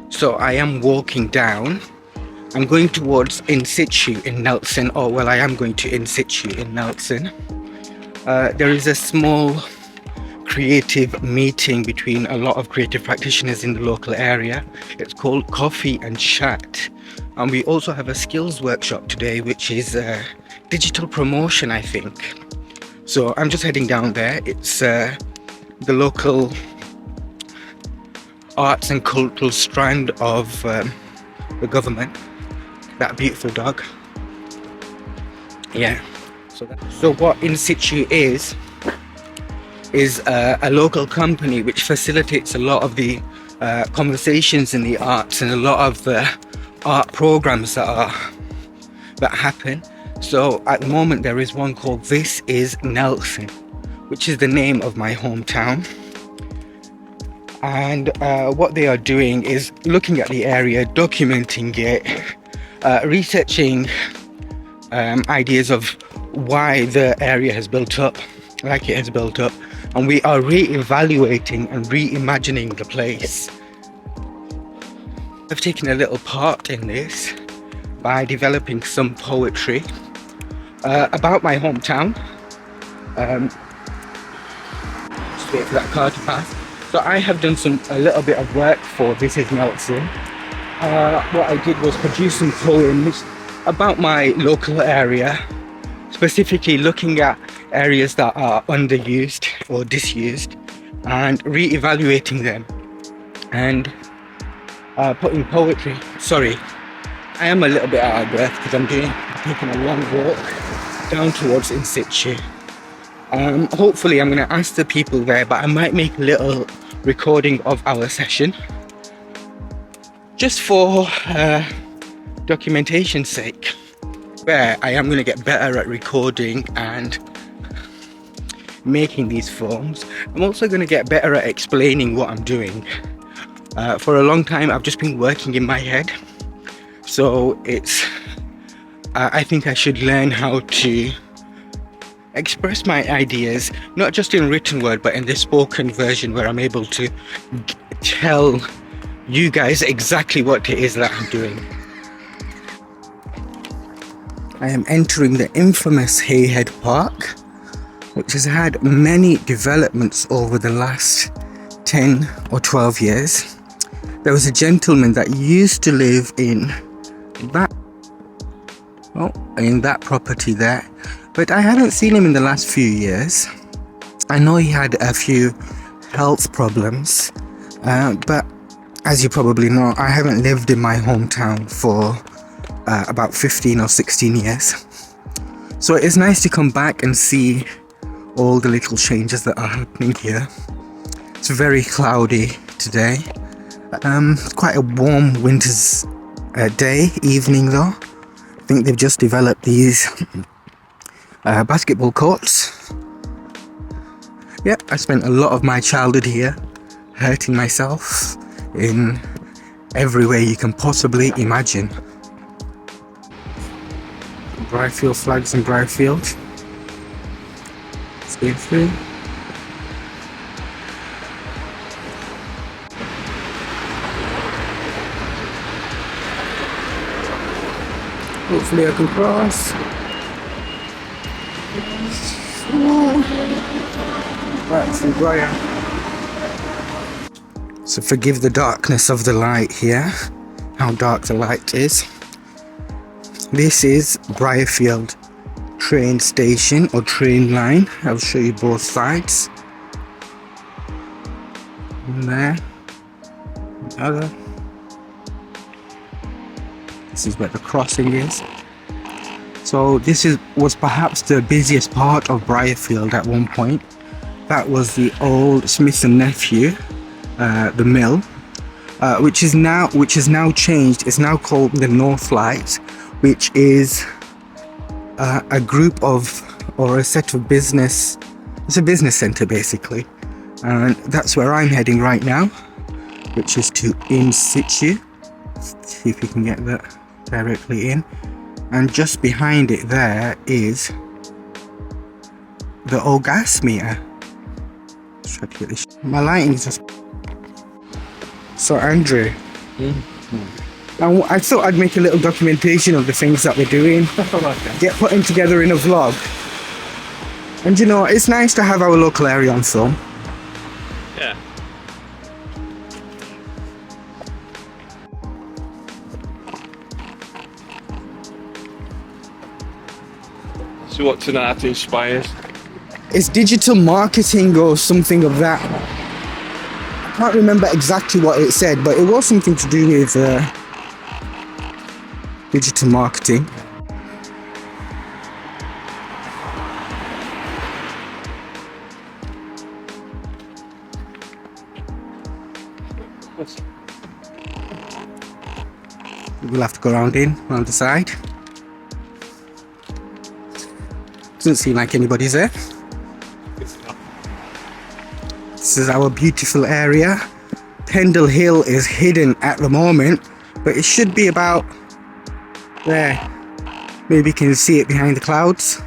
So I am walking down. I'm going towards In-Situ in Nelson, or well, I am going to In-Situ in Nelson. There is a small creative meeting between a lot of creative practitioners in the local area. It's called Coffee and Chat. And we also have a skills workshop today, which is digital promotion, I think. So I'm just heading down there. It's the local arts and cultural strand of the government. That beautiful dog. Yeah. So what In-Situ is a local company which facilitates a lot of the conversations in the arts and a lot of the art programs that happen. So at the moment there is one called This Is Nelson, which is the name of my hometown. And what they are doing is looking at the area, documenting it, researching ideas of why the area has built up like it has built up, and we are re-evaluating and reimagining the place. I've taken a little part in this by developing some poetry about my hometown. Just wait for that car to pass. So I have done a little bit of work for This Is Nelson. What I did was produce some poems about my local area, specifically looking at areas that are underused or disused and re-evaluating them and putting poetry. Sorry, I am a little bit out of breath because I'm taking a long walk down towards In-Situ. Hopefully I'm going to ask the people there, but I might make a little recording of our session just for documentation's sake, where I am going to get better at recording and making these films. I'm also going to get better at explaining what I'm doing. For a long time I've just been working in my head, so I think I should learn how to express my ideas, not just in written word but in the spoken version, where I'm able to tell you guys exactly what it is that I'm doing. I am entering the infamous Hayhead Park, which has had many developments over the last 10 or 12 years. There was a gentleman that used to live in that property there, but I haven't seen him in the last few years. I know he had a few health problems, but as you probably know, I haven't lived in my hometown for about 15 or 16 years. So it is nice to come back and see all the little changes that are happening here. It's very cloudy today. It's quite a warm winter's evening though. I think they've just developed these basketball courts. Yep, I spent a lot of my childhood here, hurting myself in every way you can possibly imagine. Briarfield flags in Briarfield. Stay through. Hopefully I can cross. Right, through Briar. So forgive the darkness of the light here, how dark the light is. This is Briarfield train station or train line. I'll show you both sides. And there, the other. This is where the crossing is. So this was perhaps the busiest part of Briarfield at one point. That was the old Smith and Nephew, the mill, which is now changed. It's now called the North Light, which is a group of, or a set of business. It's a business centre basically, and that's where I'm heading right now, which is to In-Situ. See if we can get that directly in. And just behind it there is the old gas meter. Let's try to get this. My lighting is just... So Andrew, And I thought I'd make a little documentation of the things that we're doing, get putting together in a vlog. And you know, it's nice to have our local area on film. Yeah. So what's an art inspired? It's digital marketing or something of that. I can't remember exactly what it said, but it was something to do with digital marketing. We'll have to go around the side. Doesn't seem like anybody's there. This is our beautiful area. Pendle Hill is hidden at the moment, but it should be about there. Maybe you can see it behind the clouds.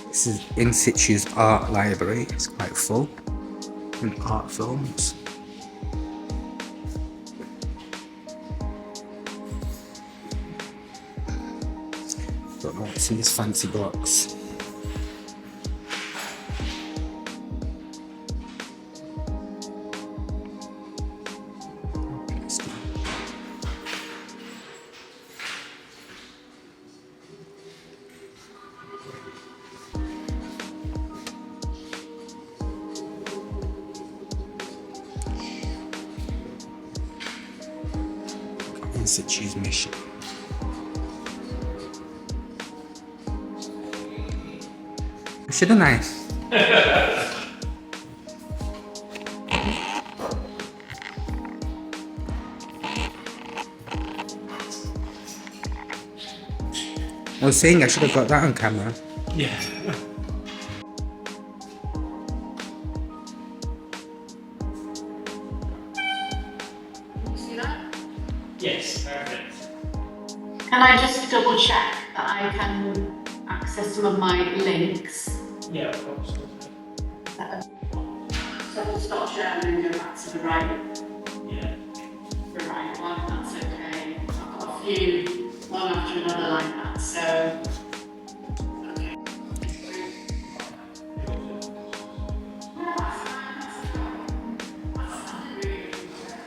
This is In-Situ's art library. It's quite full in art films. Got what's in this fancy box. In-Situ's mission. Shouldn't I? I was saying I should have got that on camera. Yeah. See that? Yes, perfect. Can I just double check that I can access some of my links? Yeah, of course. So we'll stop sharing and go back to the right, Yeah. the right one, that's okay. I've got a few, one after another like that, so. Okay. No, that's fine, that's fine. That's sounded really good.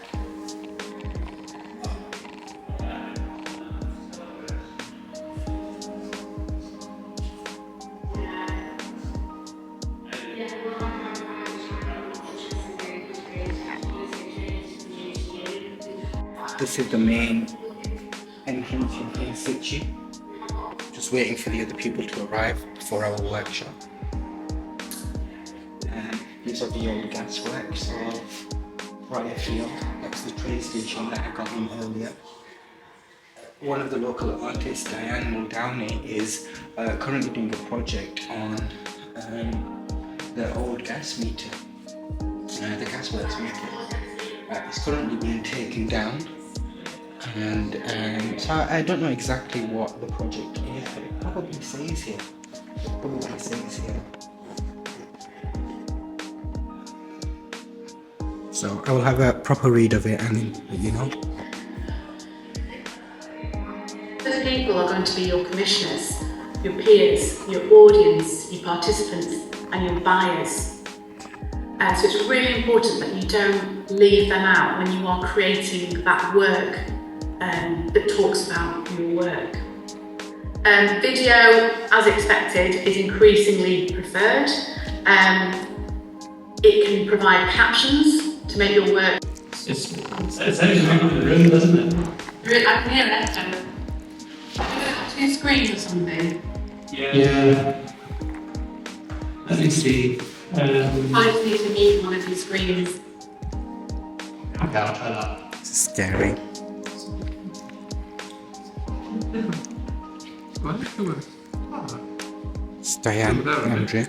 This is the main entrance in In-Situ. Just waiting for the other people to arrive before our workshop. And these are the old gasworks of Briarfield. That's the train station that I got in earlier. One of the local artists, Diane Muldowney, is currently doing a project on the old gas meter, the gasworks meter. It's currently being taken down, and so I don't know exactly what the project is, but it probably says here. So I will have a proper read of it and you know. Those people are going to be your commissioners, your peers, your audience, your participants, and your buyers. So it's really important that you don't leave them out when you are creating that work that talks about your work. Video, as expected, is increasingly preferred. It can provide captions to make your work. It's actually in the room, doesn't it? I can hear it. Two screens or something. Yeah. Let me see. I just need to mute one of these screens. Okay, I'll try that. It's scary. It's Diane, Andrew.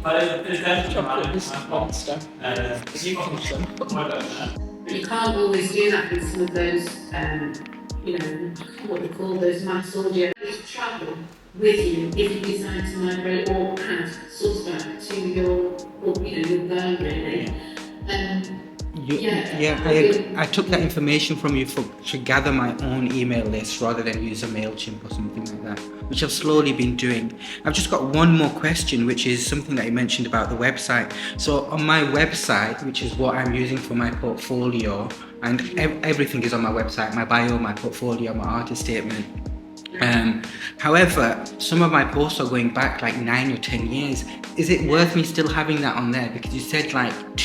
Chocolate is a monster. But you can't always do that with some of those, what we call those mass audio. Travel with you if you decide to migrate or add source back to your burn really. I took that information from you to gather my own email list rather than use a MailChimp or something like that, which I've slowly been doing. I've just got one more question, which is something that you mentioned about the website. So on my website, which is what I'm using for my portfolio, and everything is on my website, my bio, my portfolio, my artist statement. However, some of my posts are going back like 9 or 10 years. Is it worth me still having that on there? Because you said like a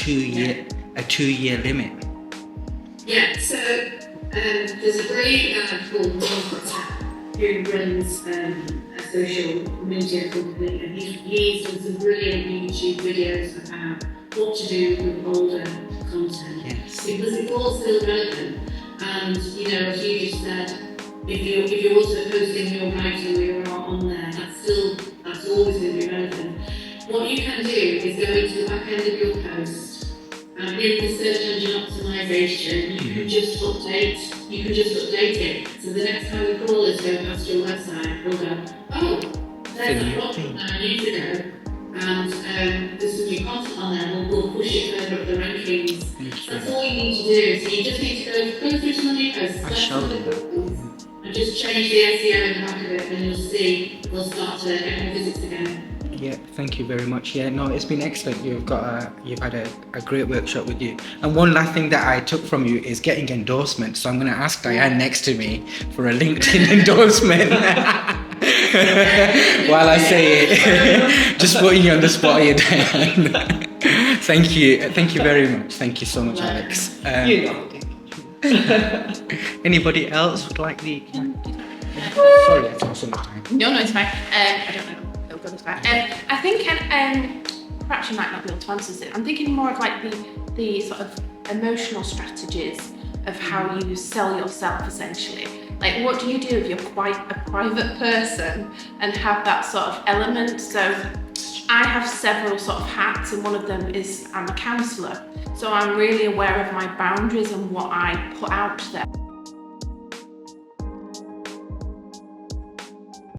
2-year limit. Yeah, so there's a great guy called who runs a social media company, and he's done some brilliant YouTube videos about what to do with older content. Yes. Because it's all still relevant, and as you just said, if you're also posting your writing or your art on there, that's always going to be relevant. What you can do is go into the back end of your post, and in the search engine optimization, you can just update it. So the next time the crawlers go past your website, they'll go, oh, there's a blog from 9 years ago, and there's some new content on there, and we'll push it further up the rankings. That's all you need to do. So you just need to go through some of your posts, and just change the SEO in the back of it, and you'll see we'll start to get more visits again. Yeah, thank you very much. Yeah, no, it's been excellent. You've had a great workshop with you. And one last thing that I took from you is getting endorsements. So I'm going to ask Diane next to me for a LinkedIn endorsement while I say it. Just putting you on the spot here, Diane. Thank you very much. Thank you so much, Alex. Anybody else would like the? Sorry, I took so much time. No, it's fine. I don't know. I think perhaps you might not be able to answer this. I'm thinking more of like the sort of emotional strategies of how you sell yourself essentially. Like, what do you do if you're quite a private person and have that sort of element? So I have several sort of hats, and one of them is I'm a counsellor. So I'm really aware of my boundaries and what I put out there.